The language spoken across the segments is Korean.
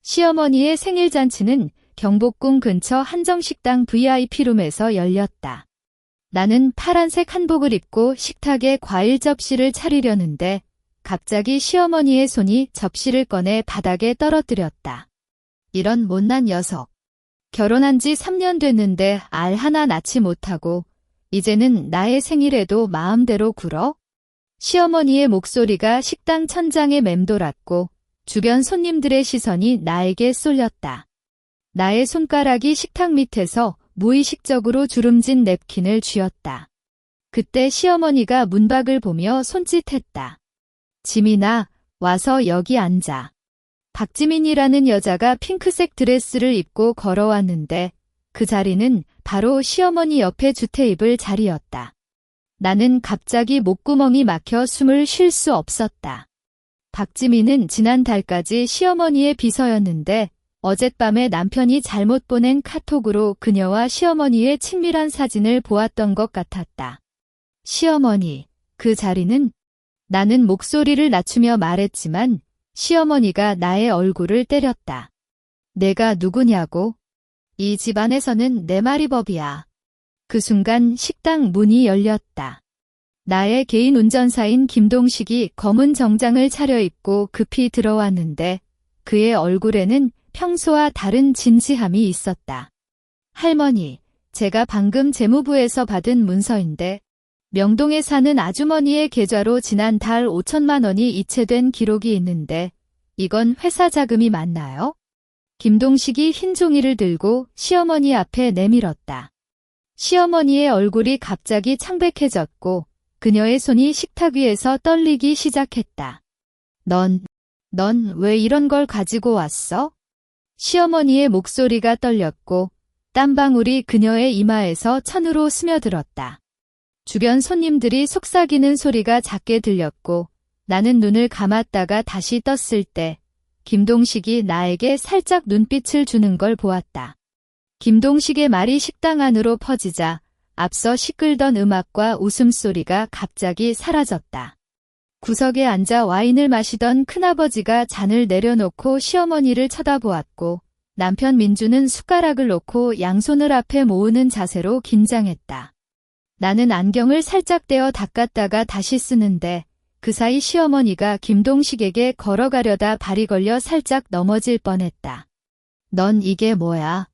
시어머니의 생일잔치는 경복궁 근처 한정식당 VIP룸에서 열렸다. 나는 파란색 한복을 입고 식탁에 과일 접시를 차리려는데 갑자기 시어머니의 손이 접시를 꺼내 바닥에 떨어뜨렸다. 이런 못난 녀석. 결혼한 지 3년 됐는데 알 하나 낳지 못하고 이제는 나의 생일에도 마음대로 굴어? 시어머니의 목소리가 식당 천장에 맴돌았고 주변 손님들의 시선이 나에게 쏠렸다. 나의 손가락이 식탁 밑에서 무의식적으로 주름진 냅킨을 쥐었다. 그때 시어머니가 문밖을 보며 손짓했다. 지민아, 와서 여기 앉아. 박지민이라는 여자가 핑크색 드레스를 입고 걸어왔는데 그 자리는 바로 시어머니 옆에 주태입을 자리였다. 나는 갑자기 목구멍이 막혀 숨을 쉴 수 없었다. 박지민은 지난달까지 시어머니의 비서였는데 어젯밤에 남편이 잘못 보낸 카톡으로 그녀와 시어머니의 친밀한 사진을 보았던 것 같았다. 시어머니, 그 자리는? 나는 목소리를 낮추며 말했지만 시어머니가 나의 얼굴을 때렸다. 내가 누구냐고? 이 집안에서는 내 말이 법이야. 그 순간 식당 문이 열렸다. 나의 개인 운전사인 김동식이 검은 정장을 차려입고 급히 들어왔는데 그의 얼굴에는 평소와 다른 진지함이 있었다. 할머니, 제가 방금 재무부에서 받은 문서인데 명동에 사는 아주머니의 계좌로 지난달 5천만 원이 이체된 기록이 있는데 이건 회사 자금이 맞나요? 김동식이 흰 종이를 들고 시어머니 앞에 내밀었다. 시어머니의 얼굴이 갑자기 창백해졌고 그녀의 손이 식탁 위에서 떨리기 시작했다. 넌 왜 이런 걸 가지고 왔어? 시어머니의 목소리가 떨렸고 땀방울이 그녀의 이마에서 천으로 스며들었다. 주변 손님들이 속삭이는 소리가 작게 들렸고 나는 눈을 감았다가 다시 떴을 때 김동식이 나에게 살짝 눈빛을 주는 걸 보았다. 김동식의 말이 식당 안으로 퍼지자 앞서 시끌던 음악과 웃음소리가 갑자기 사라졌다. 구석에 앉아 와인을 마시던 큰아버지가 잔을 내려놓고 시어머니를 쳐다보았고 남편 민주는 숟가락을 놓고 양손을 앞에 모으는 자세로 긴장했다. 나는 안경을 살짝 떼어 닦았다가 다시 쓰는데 그 사이 시어머니가 김동식에게 걸어가려다 발이 걸려 살짝 넘어질 뻔했다. 넌 이게 뭐야?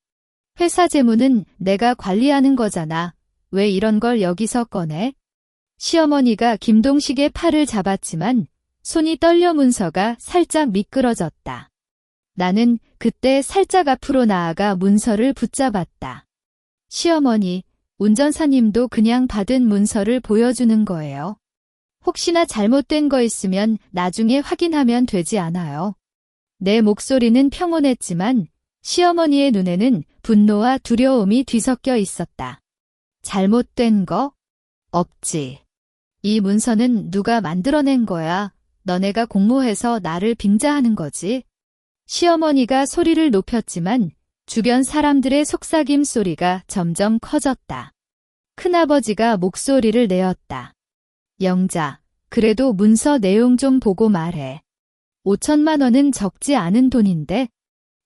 회사 재무는 내가 관리하는 거잖아. 왜 이런 걸 여기서 꺼내? 시어머니가 김동식의 팔을 잡았지만 손이 떨려 문서가 살짝 미끄러졌다. 나는 그때 살짝 앞으로 나아가 문서를 붙잡았다. 시어머니, 운전사님도 그냥 받은 문서를 보여주는 거예요. 혹시나 잘못된 거 있으면 나중에 확인하면 되지 않아요. 내 목소리는 평온했지만 시어머니의 눈에는 분노와 두려움이 뒤섞여 있었다. 잘못된 거? 없지. 이 문서는 누가 만들어낸 거야. 너네가 공모해서 나를 빙자하는 거지. 시어머니가 소리를 높였지만 주변 사람들의 속삭임 소리가 점점 커졌다. 큰아버지가 목소리를 내었다. 영자, 그래도 문서 내용 좀 보고 말해. 5천만 원은 적지 않은 돈인데.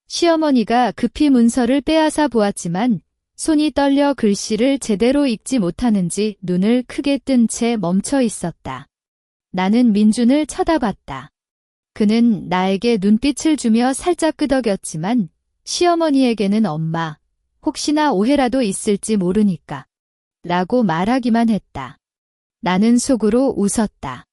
시어머니가 급히 문서를 빼앗아 보았지만 손이 떨려 글씨를 제대로 읽지 못하는지 눈을 크게 뜬 채 멈춰 있었다. 나는 민준을 쳐다봤다. 그는 나에게 눈빛을 주며 살짝 끄덕였지만 시어머니에게는 엄마, 혹시나 오해라도 있을지 모르니까 라고 말하기만 했다. 나는 속으로 웃었다.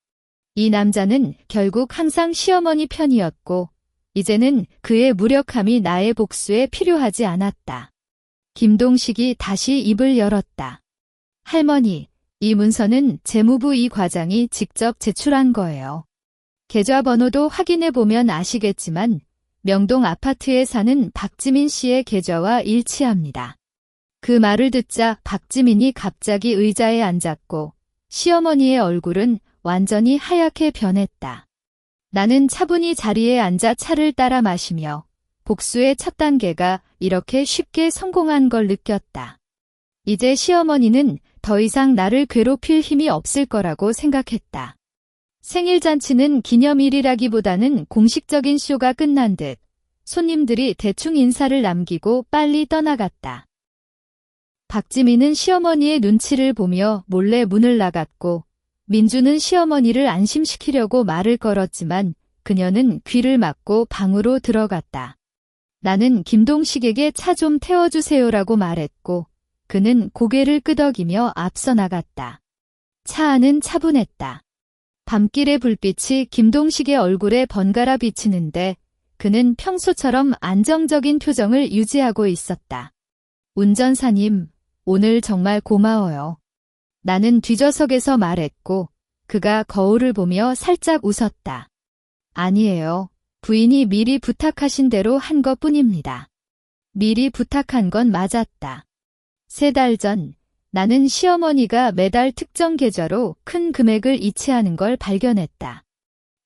이 남자는 결국 항상 시어머니 편이었고 이제는 그의 무력함이 나의 복수에 필요하지 않았다. 김동식이 다시 입을 열었다. 할머니, 이 문서는 재무부 이 과장이 직접 제출한 거예요. 계좌번호도 확인해보면 아시겠지만 명동 아파트에 사는 박지민 씨의 계좌와 일치합니다. 그 말을 듣자 박지민이 갑자기 의자에 앉았고 시어머니의 얼굴은 완전히 하얗게 변했다. 나는 차분히 자리에 앉아 차를 따라 마시며 복수의 첫 단계가 이렇게 쉽게 성공한 걸 느꼈다. 이제 시어머니는 더 이상 나를 괴롭힐 힘이 없을 거라고 생각했다. 생일잔치는 기념일이라기보다는 공식적인 쇼가 끝난 듯 손님들이 대충 인사를 남기고 빨리 떠나갔다. 박지민은 시어머니의 눈치를 보며 몰래 문을 나갔고 민주는 시어머니를 안심시키려고 말을 걸었지만 그녀는 귀를 막고 방으로 들어갔다. 나는 김동식에게 차 좀 태워주세요라고 말했고 그는 고개를 끄덕이며 앞서 나갔다. 차 안은 차분했다. 밤길의 불빛이 김동식의 얼굴에 번갈아 비치는데 그는 평소처럼 안정적인 표정을 유지하고 있었다. 운전사님, 오늘 정말 고마워요. 나는 뒷좌석에서 말했고 그가 거울을 보며 살짝 웃었다. 아니에요. 부인이 미리 부탁하신 대로 한 것뿐입니다. 미리 부탁한 건 맞았다. 3달 전 나는 시어머니가 매달 특정 계좌로 큰 금액을 이체하는 걸 발견했다.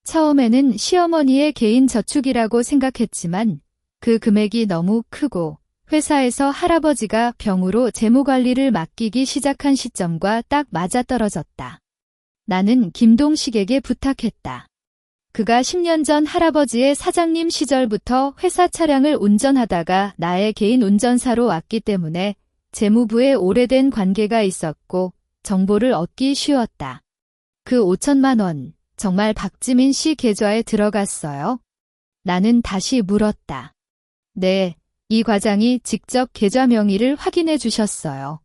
처음에는 시어머니의 개인 저축이라고 생각했지만 그 금액이 너무 크고 회사에서 할아버지가 병으로 재무관리를 맡기기 시작한 시점과 딱 맞아떨어졌다. 나는 김동식에게 부탁했다. 그가 10년 전 할아버지의 사장님 시절부터 회사 차량을 운전하다가 나의 개인 운전사로 왔기 때문에 재무부에 오래된 관계가 있었고 정보를 얻기 쉬웠다. 그 5천만 원 정말 박지민 씨 계좌에 들어갔어요? 나는 다시 물었다. 네, 이 과장이 직접 계좌 명의를 확인해 주셨어요.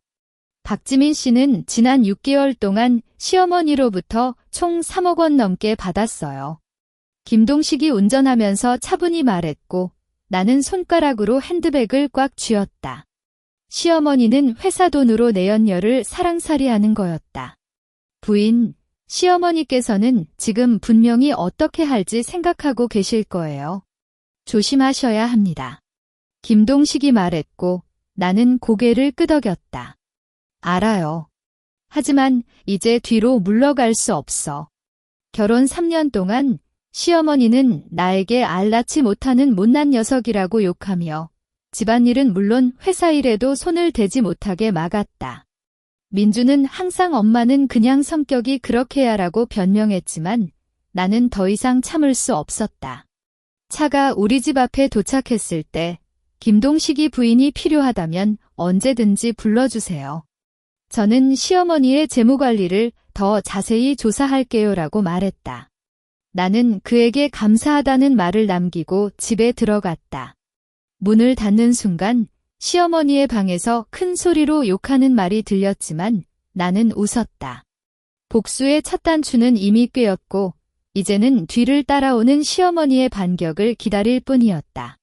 박지민 씨는 지난 6개월 동안 시어머니로부터 총 3억 원 넘게 받았어요. 김동식이 운전하면서 차분히 말했고 나는 손가락으로 핸드백을 꽉 쥐었다. 시어머니는 회사 돈으로 내연녀를 사랑살이하는 거였다. 부인, 시어머니께서는 지금 분명히 어떻게 할지 생각하고 계실 거예요. 조심하셔야 합니다. 김동식이 말했고 나는 고개를 끄덕였다. 알아요. 하지만 이제 뒤로 물러갈 수 없어. 결혼 3년 동안 시어머니는 나에게 알낳지 못하는 못난 녀석이라고 욕하며 집안일은 물론 회사 일에도 손을 대지 못하게 막았다. 민주는 항상 엄마는 그냥 성격이 그렇게야라고 변명했지만 나는 더 이상 참을 수 없었다. 차가 우리 집 앞에 도착했을 때 김동식이 부인이 필요하다면 언제든지 불러주세요. 저는 시어머니의 재무관리를 더 자세히 조사할게요라고 말했다. 나는 그에게 감사하다는 말을 남기고 집에 들어갔다. 문을 닫는 순간 시어머니의 방에서 큰 소리로 욕하는 말이 들렸지만 나는 웃었다. 복수의 첫 단추는 이미 꿰었고 이제는 뒤를 따라오는 시어머니의 반격을 기다릴 뿐이었다.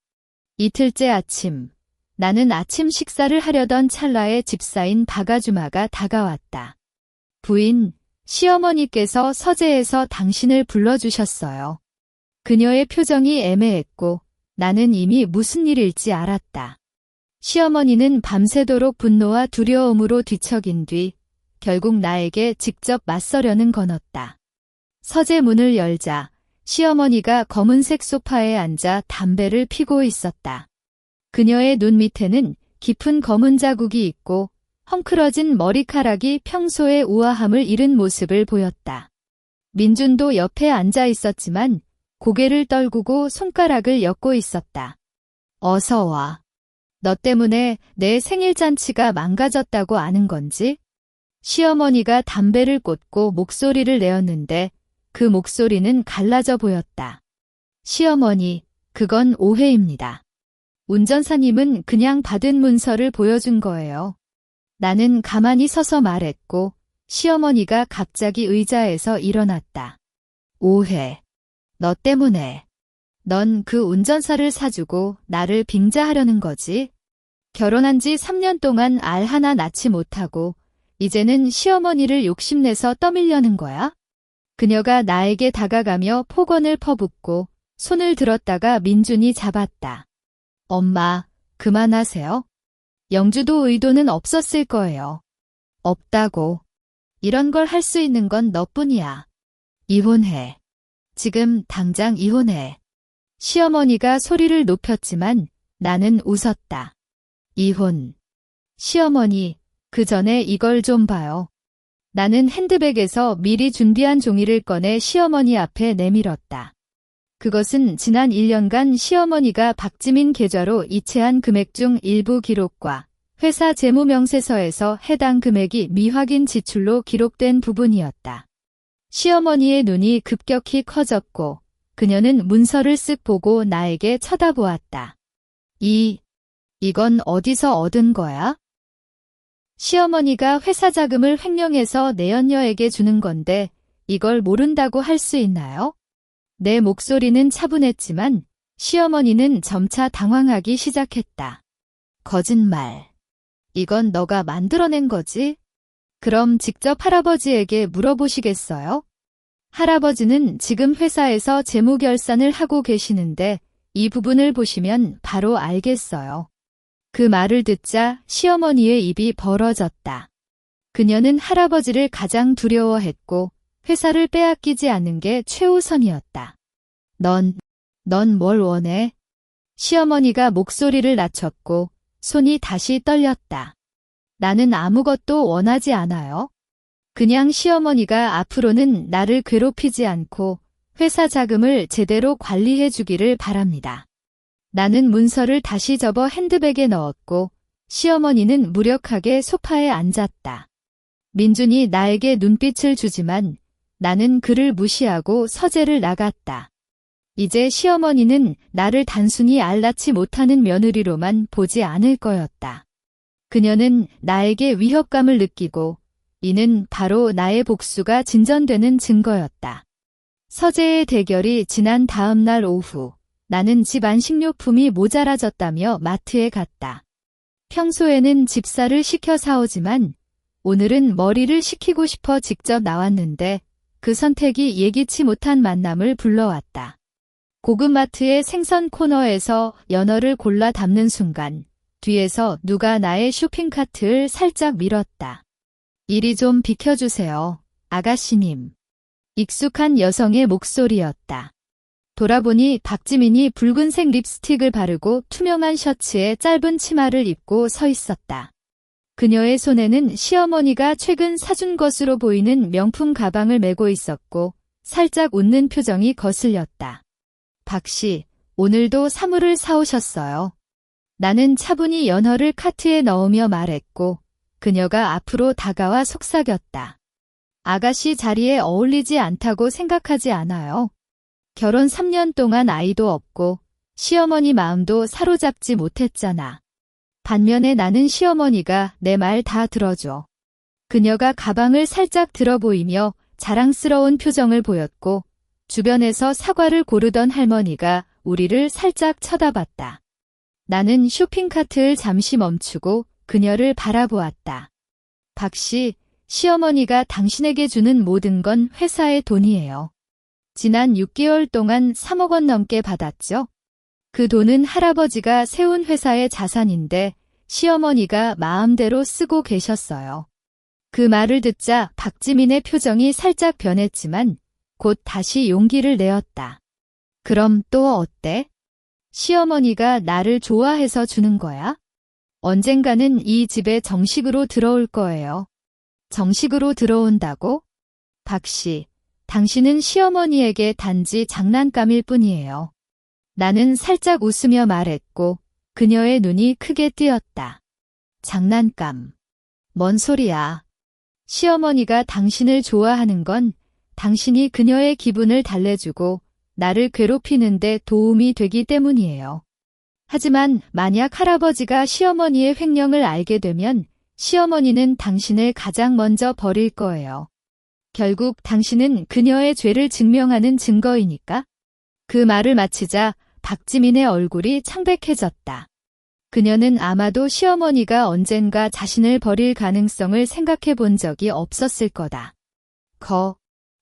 이틀째 아침, 나는 아침 식사를 하려던 찰나에 집사인 박아주마가 다가왔다. 부인, 시어머니께서 서재에서 당신을 불러주셨어요. 그녀의 표정이 애매했고 나는 이미 무슨 일일지 알았다. 시어머니는 밤새도록 분노와 두려움으로 뒤척인 뒤 결국 나에게 직접 맞서려는 거였다. 서재 문을 열자 시어머니가 검은색 소파에 앉아 담배를 피고 있었다. 그녀의 눈 밑에는 깊은 검은 자국이 있고 헝클어진 머리카락이 평소의 우아함을 잃은 모습을 보였다. 민준도 옆에 앉아 있었지만 고개를 떨구고 손가락을 엮고 있었다. 어서 와. 너 때문에 내 생일잔치가 망가졌다고 아는 건지? 시어머니가 담배를 꽂고 목소리를 내었는데 그 목소리는 갈라져 보였다. 시어머니, 그건 오해입니다. 운전사님은 그냥 받은 문서를 보여준 거예요. 나는 가만히 서서 말했고 시어머니가 갑자기 의자에서 일어났다. 오해. 너 때문에. 넌 그 운전사를 사주고 나를 빙자하려는 거지? 결혼한 지 3년 동안 알 하나 낳지 못하고 이제는 시어머니를 욕심내서 떠밀려는 거야? 그녀가 나에게 다가가며 폭언을 퍼붓고 손을 들었다가 민준이 잡았다. 엄마, 그만하세요. 영주도 의도는 없었을 거예요. 없다고. 이런 걸 할 수 있는 건 너뿐이야. 이혼해. 지금 당장 이혼해. 시어머니가 소리를 높였지만 나는 웃었다. 이혼. 시어머니, 그 전에 이걸 좀 봐요. 나는 핸드백에서 미리 준비한 종이를 꺼내 시어머니 앞에 내밀었다. 그것은 지난 1년간 시어머니가 박지민 계좌로 이체한 금액 중 일부 기록과 회사 재무명세서에서 해당 금액이 미확인 지출로 기록된 부분이었다. 시어머니의 눈이 급격히 커졌고 그녀는 문서를 쓱 보고 나에게 쳐다보았다. 이건 어디서 얻은 거야? 시어머니가 회사 자금을 횡령해서 내연녀에게 주는 건데 이걸 모른다고 할 수 있나요? 내 목소리는 차분했지만 시어머니는 점차 당황하기 시작했다. 거짓말. 이건 너가 만들어낸 거지? 그럼 직접 할아버지에게 물어보시겠어요? 할아버지는 지금 회사에서 재무결산을 하고 계시는데 이 부분을 보시면 바로 알겠어요. 그 말을 듣자 시어머니의 입이 벌어졌다. 그녀는 할아버지를 가장 두려워했고 회사를 빼앗기지 않는 게 최우선이었다. 넌 뭘 원해? 시어머니가 목소리를 낮췄고 손이 다시 떨렸다. 나는 아무것도 원하지 않아요. 그냥 시어머니가 앞으로는 나를 괴롭히지 않고 회사 자금을 제대로 관리해 주기를 바랍니다. 나는 문서를 다시 접어 핸드백에 넣었고 시어머니는 무력하게 소파에 앉았다. 민준이 나에게 눈빛을 주지만 나는 그를 무시하고 서재를 나갔다. 이제 시어머니는 나를 단순히 알낳지 못하는 며느리로만 보지 않을 거였다. 그녀는 나에게 위협감을 느끼고 이는 바로 나의 복수가 진전되는 증거였다. 서재의 대결이 지난 다음 날 오후 나는 집 안식료품이 모자라졌다며 마트에 갔다. 평소에는 집사를 시켜 사오지만 오늘은 머리를 식히고 싶어 직접 나왔는데 그 선택이 예기치 못한 만남을 불러왔다. 고급마트의 생선 코너에서 연어를 골라 담는 순간 뒤에서 누가 나의 쇼핑카트를 살짝 밀었다. 이리 좀 비켜주세요, 아가씨님. 익숙한 여성의 목소리였다. 돌아보니 박지민이 붉은색 립스틱을 바르고 투명한 셔츠에 짧은 치마를 입고 서 있었다. 그녀의 손에는 시어머니가 최근 사준 것으로 보이는 명품 가방을 메고 있었고 살짝 웃는 표정이 거슬렸다. 박씨, 오늘도 사물을 사오셨어요. 나는 차분히 연어를 카트에 넣으며 말했고 그녀가 앞으로 다가와 속삭였다. 아가씨 자리에 어울리지 않다고 생각하지 않아요. 결혼 3년 동안 아이도 없고 시어머니 마음도 사로잡지 못했잖아. 반면에 나는 시어머니가 내 말 다 들어줘. 그녀가 가방을 살짝 들어 보이며 자랑스러운 표정을 보였고 주변에서 사과를 고르던 할머니가 우리를 살짝 쳐다봤다. 나는 쇼핑카트를 잠시 멈추고 그녀를 바라보았다. 박씨, 시어머니가 당신에게 주는 모든 건 회사의 돈이에요. 지난 6개월 동안 3억 원 넘게 받았죠? 그 돈은 할아버지가 세운 회사의 자산인데 시어머니가 마음대로 쓰고 계셨어요. 그 말을 듣자 박지민의 표정이 살짝 변했지만 곧 다시 용기를 내었다. 그럼 또 어때? 시어머니가 나를 좋아해서 주는 거야? 언젠가는 이 집에 정식으로 들어올 거예요. 정식으로 들어온다고? 박씨, 당신은 시어머니에게 단지 장난감일 뿐이에요. 나는 살짝 웃으며 말했고 그녀의 눈이 크게 띄었다. 장난감. 뭔 소리야. 시어머니가 당신을 좋아하는 건 당신이 그녀의 기분을 달래주고 나를 괴롭히는데 도움이 되기 때문이에요. 하지만 만약 할아버지가 시어머니의 횡령을 알게 되면 시어머니는 당신을 가장 먼저 버릴 거예요. 결국 당신은 그녀의 죄를 증명하는 증거이니까. 그 말을 마치자 박지민의 얼굴이 창백해졌다. 그녀는 아마도 시어머니가 언젠가 자신을 버릴 가능성을 생각해 본 적이 없었을 거다.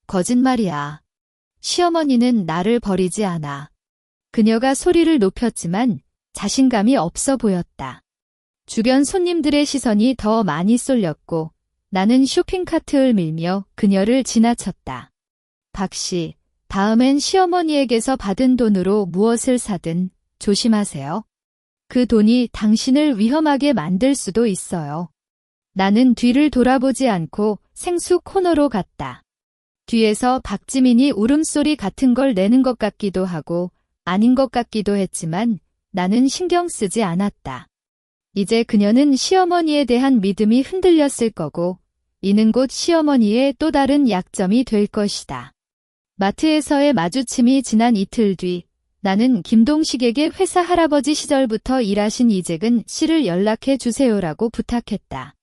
거짓말이야. 시어머니는 나를 버리지 않아. 그녀가 소리를 높였지만 자신감이 없어 보였다. 주변 손님들의 시선이 더 많이 쏠렸고 나는 쇼핑카트를 밀며 그녀를 지나쳤다. 박씨, 다음엔 시어머니에게서 받은 돈으로 무엇을 사든 조심하세요. 그 돈이 당신을 위험하게 만들 수도 있어요. 나는 뒤를 돌아보지 않고 생수 코너로 갔다. 뒤에서 박지민이 울음소리 같은 걸 내는 것 같기도 하고 아닌 것 같기도 했지만 나는 신경 쓰지 않았다. 이제 그녀는 시어머니에 대한 믿음이 흔들렸을 거고 이는 곧 시어머니의 또 다른 약점이 될 것이다. 마트에서의 마주침이 지난 이틀 뒤 나는 김동식에게 회사 할아버지 시절부터 일하신 이재근 씨를 연락해 주세요라고 부탁했다.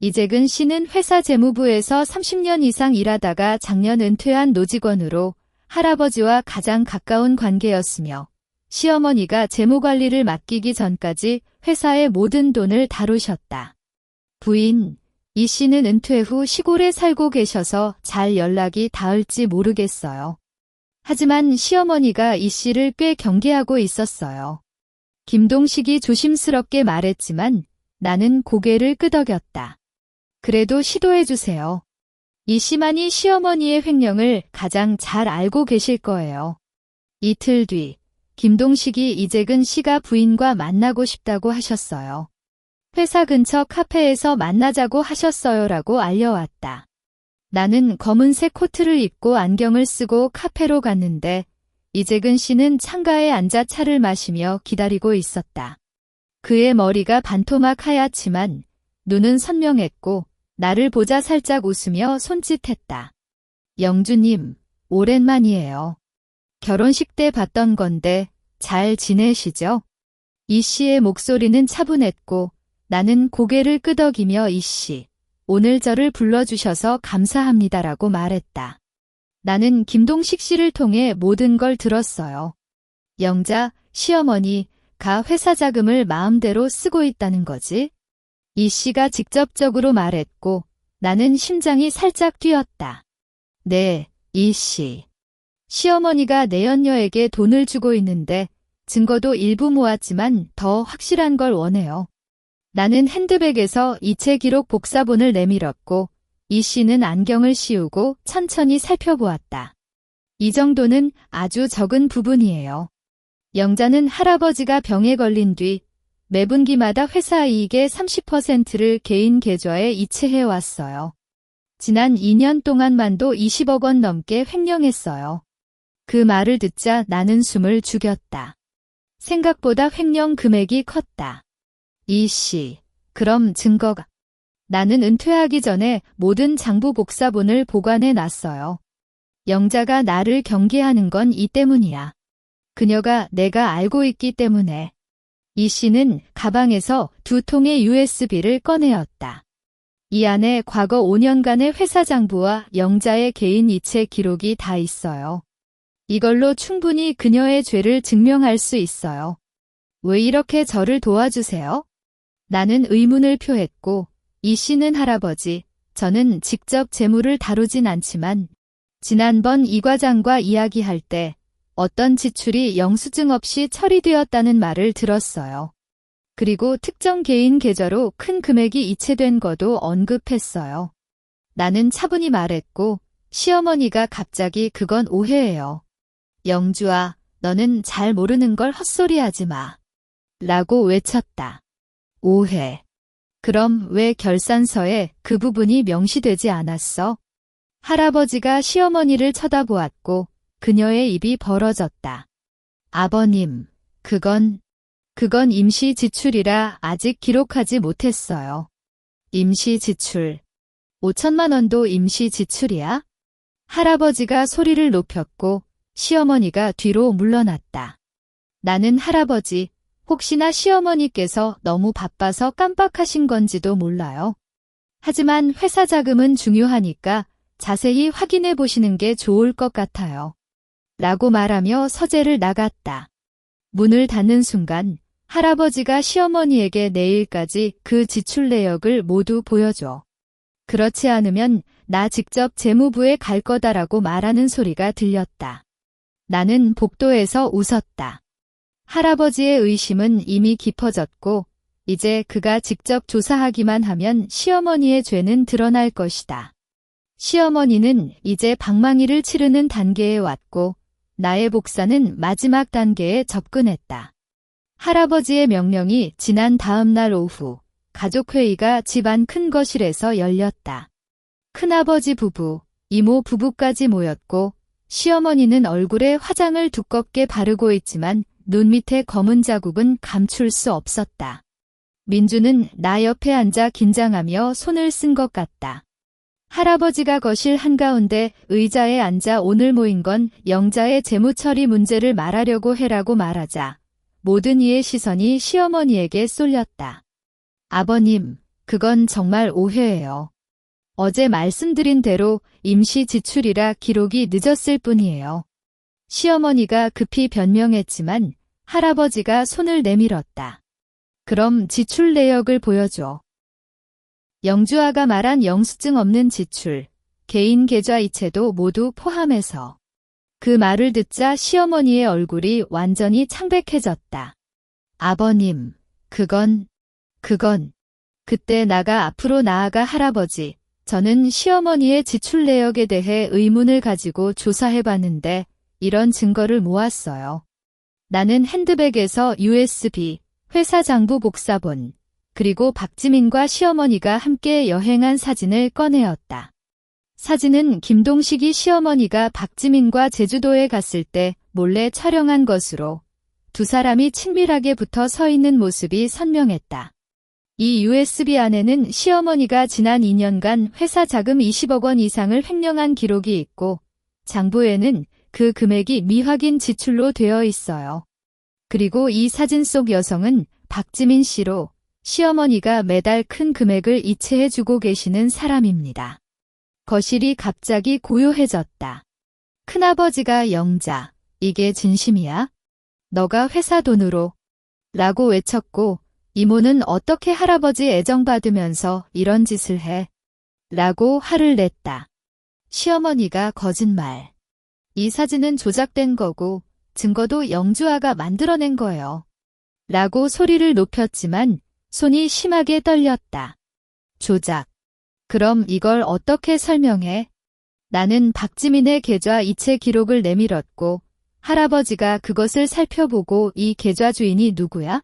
이재근 씨는 회사 재무부에서 30년 이상 일하다가 작년 은퇴한 노직원으로 할아버지와 가장 가까운 관계였으며 시어머니가 재무관리를 맡기기 전까지 회사의 모든 돈을 다루셨다. 부인 이 씨는 은퇴 후 시골에 살고 계셔서 잘 연락이 닿을지 모르겠어요. 하지만 시어머니가 이 씨를 꽤 경계하고 있었어요. 김동식이 조심스럽게 말했지만 나는 고개를 끄덕였다. 그래도 시도해주세요. 이 씨만이 시어머니의 횡령을 가장 잘 알고 계실 거예요. 이틀 뒤 김동식이 이재근 씨가 부인과 만나고 싶다고 하셨어요. 회사 근처 카페에서 만나자고 하셨어요라고 알려왔다. 나는 검은색 코트를 입고 안경을 쓰고 카페로 갔는데 이재근 씨는 창가에 앉아 차를 마시며 기다리고 있었다. 그의 머리가 반토막 하얗지만 눈은 선명했고 나를 보자 살짝 웃으며 손짓했다. 영주님, 오랜만이에요. 결혼식 때 봤던 건데 잘 지내시죠? 이 씨의 목소리는 차분했고 나는 고개를 끄덕이며 이 씨, 오늘 저를 불러주셔서 감사합니다라고 말했다. 나는 김동식 씨를 통해 모든 걸 들었어요. 영자, 시어머니가 회사 자금을 마음대로 쓰고 있다는 거지? 이 씨가 직접적으로 말했고 나는 심장이 살짝 뛰었다. 네, 이 씨. 시어머니가 내연녀에게 돈을 주고 있는데 증거도 일부 모았지만 더 확실한 걸 원해요. 나는 핸드백에서 이체 기록 복사본을 내밀었고 이 씨는 안경을 씌우고 천천히 살펴보았다. 이 정도는 아주 적은 부분이에요. 영자는 할아버지가 병에 걸린 뒤 매분기마다 회사 이익의 30%를 개인 계좌에 이체해 왔어요. 지난 2년 동안만도 20억 원 넘게 횡령했어요. 그 말을 듣자 나는 숨을 죽였다. 생각보다 횡령 금액이 컸다. 이 씨, 그럼 증거가? 나는 은퇴하기 전에 모든 장부 복사본을 보관해 놨어요. 영자가 나를 경계하는 건 이 때문이야. 그녀가 내가 알고 있기 때문에. 이 씨는 가방에서 2통의 USB를 꺼내었다. 이 안에 과거 5년간의 회사 장부와 영자의 개인 이체 기록이 다 있어요. 이걸로 충분히 그녀의 죄를 증명할 수 있어요. 왜 이렇게 저를 도와주세요? 나는 의문을 표했고 이 씨는 할아버지, 저는 직접 재물을 다루진 않지만 지난번 이 과장과 이야기할 때 어떤 지출이 영수증 없이 처리되었다는 말을 들었어요. 그리고 특정 개인 계좌로 큰 금액이 이체된 것도 언급했어요. 나는 차분히 말했고 시어머니가 갑자기 그건 오해예요. 영주아, 너는 잘 모르는 걸 헛소리하지 마. 라고 외쳤다. 오해. 그럼 왜 결산서에 그 부분이 명시되지 않았어? 할아버지가 시어머니를 쳐다보았고 그녀의 입이 벌어졌다. 아버님, 그건 임시 지출이라 아직 기록하지 못했어요. 임시 지출. 5천만 원도 임시 지출이야? 할아버지가 소리를 높였고 시어머니가 뒤로 물러났다. 나는 할아버지, 혹시나 시어머니께서 너무 바빠서 깜빡하신 건지도 몰라요. 하지만 회사 자금은 중요하니까 자세히 확인해 보시는 게 좋을 것 같아요. 라고 말하며 서재를 나갔다. 문을 닫는 순간 할아버지가 시어머니에게 내일까지 그 지출 내역을 모두 보여줘. 그렇지 않으면 나 직접 재무부에 갈 거다라고 말하는 소리가 들렸다. 나는 복도에서 웃었다. 할아버지의 의심은 이미 깊어졌고 이제 그가 직접 조사하기만 하면 시어머니의 죄는 드러날 것이다. 시어머니는 이제 방망이를 치르는 단계에 왔고 나의 복사는 마지막 단계에 접근했다. 할아버지의 명령이 지난 다음 날 오후 가족회의가 집안 큰 거실에서 열렸다. 큰아버지 부부, 이모 부부까지 모였고 시어머니는 얼굴에 화장을 두껍게 바르고 있지만 눈 밑에 검은 자국은 감출 수 없었다. 민주는 나 옆에 앉아 긴장하며 손을 쓴 것 같다. 할아버지가 거실 한가운데 의자에 앉아 오늘 모인 건 영자의 재무처리 문제를 말하려고 해라고 말하자 모든 이의 시선이 시어머니에게 쏠렸다. 아버님, 그건 정말 오해예요. 어제 말씀드린 대로 임시 지출이라 기록이 늦었을 뿐이에요. 시어머니가 급히 변명했지만 할아버지가 손을 내밀었다. 그럼 지출 내역을 보여줘. 영주아가 말한 영수증 없는 지출, 개인 계좌 이체도 모두 포함해서. 그 말을 듣자 시어머니의 얼굴이 완전히 창백해졌다. 아버님, 그건. 그때 나가 앞으로 나아가 할아버지, 저는 시어머니의 지출 내역에 대해 의문을 가지고 조사해봤는데 이런 증거를 모았어요. 나는 핸드백에서 USB, 회사 장부 복사본, 그리고 박지민과 시어머니가 함께 여행한 사진을 꺼내었다. 사진은 김동식이 시어머니가 박지민과 제주도에 갔을 때 몰래 촬영한 것으로 두 사람이 친밀하게 붙어 서 있는 모습이 선명했다. 이 USB 안에는 시어머니가 지난 2년간 회사 자금 20억 원 이상을 횡령한 기록이 있고 장부에는 그 금액이 미확인 지출로 되어 있어요. 그리고 이 사진 속 여성은 박지민 씨로 시어머니가 매달 큰 금액을 이체해주고 계시는 사람입니다. 거실이 갑자기 고요해졌다. 큰아버지가 영자, 이게 진심이야? 너가 회사 돈으로? 라고 외쳤고 이모는 어떻게 할아버지 애정받으면서 이런 짓을 해? 라고 화를 냈다. 시어머니가 거짓말. 이 사진은 조작된 거고 증거도 영주아가 만들어낸 거예요. 라고 소리를 높였지만 손이 심하게 떨렸다. 조작. 그럼 이걸 어떻게 설명해? 나는 박지민의 계좌 이체 기록을 내밀었고 할아버지가 그것을 살펴보고 이 계좌 주인이 누구야?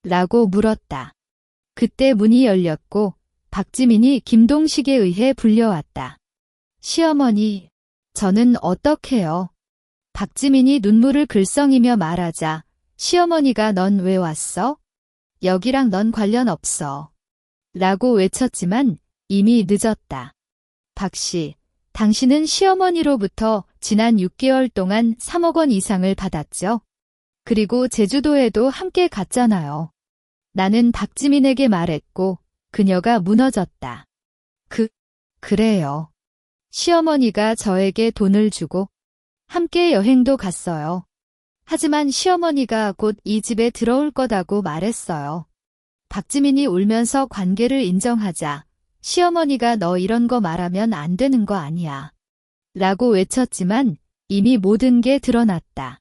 라고 물었다. 그때 문이 열렸고 박지민이 김동식에 의해 불려왔다. 시어머니, 저는 어떡해요? 박지민이 눈물을 글썽이며 말하자 시어머니가 넌 왜 왔어? 여기랑 넌 관련 없어. 라고 외쳤지만 이미 늦었다. 박씨, 당신은 시어머니로부터 지난 6개월 동안 3억 원 이상을 받았죠? 그리고 제주도에도 함께 갔잖아요. 나는 박지민에게 말했고 그녀가 무너졌다. 그래요. 시어머니가 저에게 돈을 주고 함께 여행도 갔어요. 하지만 시어머니가 곧 이 집에 들어올 거다고 말했어요. 박지민이 울면서 관계를 인정하자 시어머니가 너 이런 거 말하면 안 되는 거 아니야. 라고 외쳤지만 이미 모든 게 드러났다.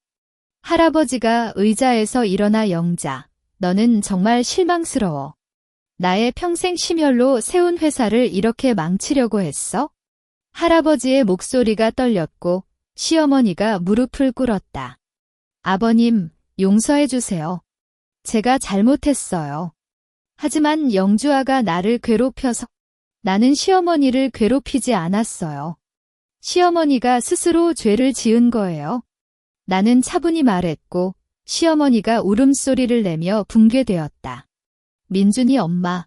할아버지가 의자에서 일어나 영자, 너는 정말 실망스러워. 나의 평생 심혈로 세운 회사를 이렇게 망치려고 했어? 할아버지의 목소리가 떨렸고 시어머니가 무릎을 꿇었다. 아버님, 용서해 주세요. 제가 잘못했어요. 하지만 영주아가 나를 괴롭혀서 나는 시어머니를 괴롭히지 않았어요. 시어머니가 스스로 죄를 지은 거예요. 나는 차분히 말했고 시어머니가 울음소리를 내며 붕괴되었다. 민준이 엄마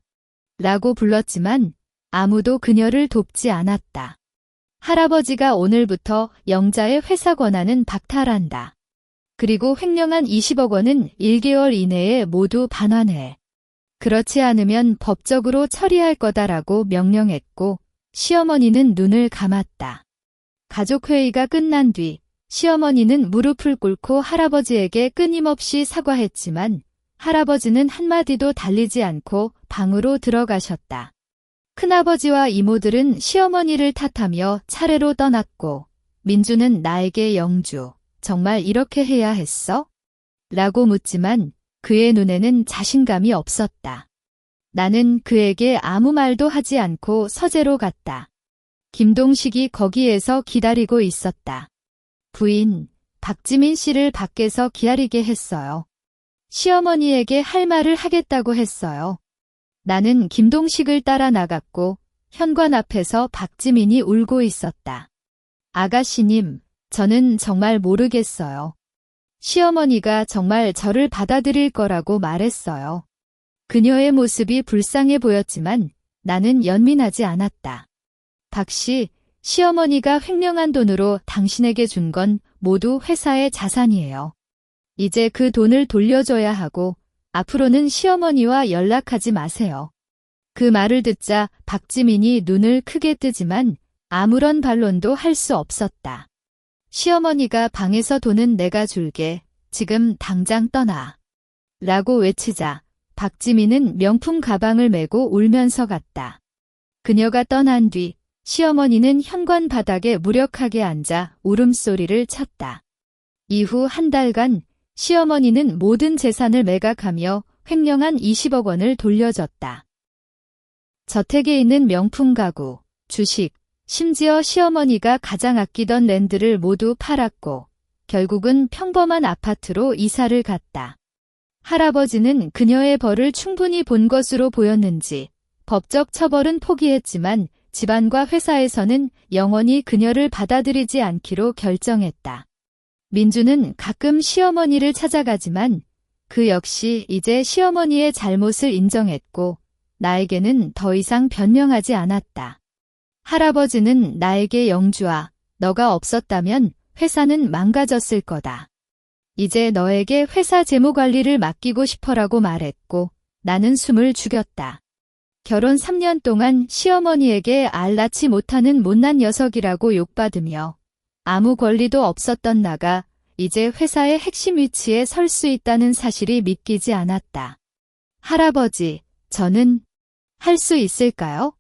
라고 불렀지만 아무도 그녀를 돕지 않았다. 할아버지가 오늘부터 영자의 회사 권한은 박탈한다. 그리고 횡령한 20억 원은 1개월 이내에 모두 반환해. 그렇지 않으면 법적으로 처리할 거다라고 명령했고 시어머니는 눈을 감았다. 가족회의가 끝난 뒤 시어머니는 무릎을 꿇고 할아버지에게 끊임없이 사과했지만 할아버지는 한마디도 달리지 않고 방으로 들어가셨다. 큰아버지와 이모들은 시어머니를 탓하며 차례로 떠났고 민주는 나에게 영주, 정말 이렇게 해야 했어? 라고 묻지만 그의 눈에는 자신감이 없었다. 나는 그에게 아무 말도 하지 않고 서재로 갔다. 김동식이 거기에서 기다리고 있었다. 부인, 박지민 씨를 밖에서 기다리게 했어요. 시어머니에게 할 말을 하겠다고 했어요. 나는 김동식을 따라 나갔고 현관 앞에서 박지민이 울고 있었다. 아가씨님, 저는 정말 모르겠어요. 시어머니가 정말 저를 받아들일 거라고 말했어요. 그녀의 모습이 불쌍해 보였지만 나는 연민하지 않았다. 박씨, 시어머니가 횡령한 돈으로 당신에게 준 건 모두 회사의 자산이에요. 이제 그 돈을 돌려줘야 하고 앞으로는 시어머니와 연락하지 마세요. 그 말을 듣자 박지민이 눈을 크게 뜨지만 아무런 반론도 할 수 없었다. 시어머니가 방에서 돈은 내가 줄게. 지금 당장 떠나. 라고 외치자 박지민은 명품 가방을 메고 울면서 갔다. 그녀가 떠난 뒤 시어머니는 현관 바닥에 무력하게 앉아 울음소리를 쳤다. 이후 한 달간 시어머니는 모든 재산을 매각하며 횡령한 20억 원을 돌려줬다. 저택에 있는 명품 가구, 주식, 심지어 시어머니가 가장 아끼던 랜드를 모두 팔았고 결국은 평범한 아파트로 이사를 갔다. 할아버지는 그녀의 벌을 충분히 본 것으로 보였는지 법적 처벌은 포기했지만 집안과 회사에서는 영원히 그녀를 받아들이지 않기로 결정했다. 민주는 가끔 시어머니를 찾아가지만 그 역시 이제 시어머니의 잘못을 인정했고 나에게는 더 이상 변명하지 않았다. 할아버지는 나에게 영주아, 너가 없었다면 회사는 망가졌을 거다. 이제 너에게 회사 재무관리를 맡기고 싶어라고 말했고 나는 숨을 죽였다. 결혼 3년 동안 시어머니에게 알 낳지 못하는 못난 녀석이라고 욕받으며 아무 권리도 없었던 나가 이제 회사의 핵심 위치에 설 수 있다는 사실이 믿기지 않았다. 할아버지, 저는 할 수 있을까요?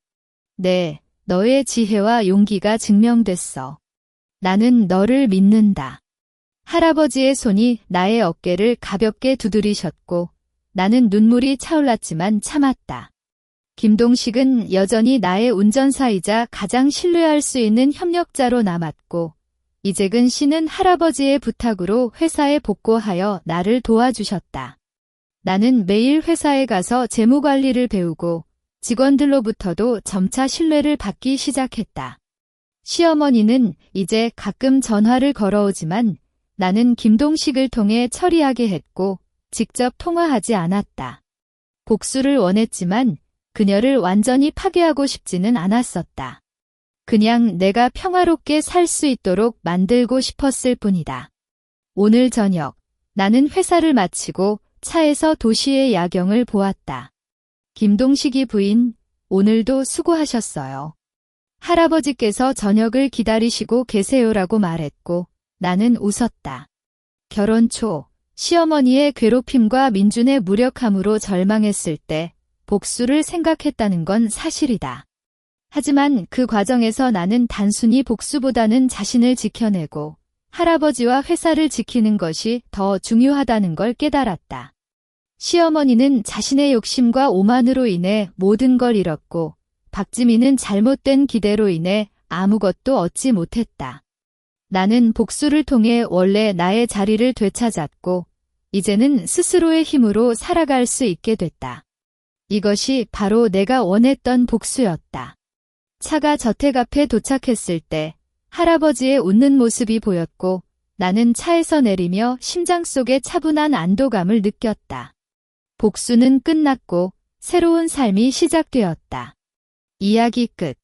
네, 너의 지혜와 용기가 증명됐어. 나는 너를 믿는다. 할아버지의 손이 나의 어깨를 가볍게 두드리셨고 나는 눈물이 차올랐지만 참았다. 김동식은 여전히 나의 운전사이자 가장 신뢰할 수 있는 협력자로 남았고 이재근 씨는 할아버지의 부탁으로 회사에 복고하여 나를 도와주셨다. 나는 매일 회사에 가서 재무관리를 배우고 직원들로부터도 점차 신뢰를 받기 시작했다. 시어머니는 이제 가끔 전화를 걸어오지만 나는 김동식을 통해 처리하게 했고 직접 통화하지 않았다. 복수를 원했지만 그녀를 완전히 파괴하고 싶지는 않았었다. 그냥 내가 평화롭게 살 수 있도록 만들고 싶었을 뿐이다. 오늘 저녁 나는 회사를 마치고 차에서 도시의 야경을 보았다. 김동식이 부인, 오늘도 수고하셨어요. 할아버지께서 저녁을 기다리시고 계세요라고 말했고 나는 웃었다. 결혼 초 시어머니의 괴롭힘과 민준의 무력함으로 절망했을 때 복수를 생각했다는 건 사실이다. 하지만 그 과정에서 나는 단순히 복수보다는 자신을 지켜내고 할아버지와 회사를 지키는 것이 더 중요하다는 걸 깨달았다. 시어머니는 자신의 욕심과 오만으로 인해 모든 걸 잃었고 박지민은 잘못된 기대로 인해 아무것도 얻지 못했다. 나는 복수를 통해 원래 나의 자리를 되찾았고 이제는 스스로의 힘으로 살아갈 수 있게 됐다. 이것이 바로 내가 원했던 복수였다. 차가 저택 앞에 도착했을 때 할아버지의 웃는 모습이 보였고 나는 차에서 내리며 심장 속에 차분한 안도감을 느꼈다. 복수는 끝났고 새로운 삶이 시작되었다. 이야기 끝.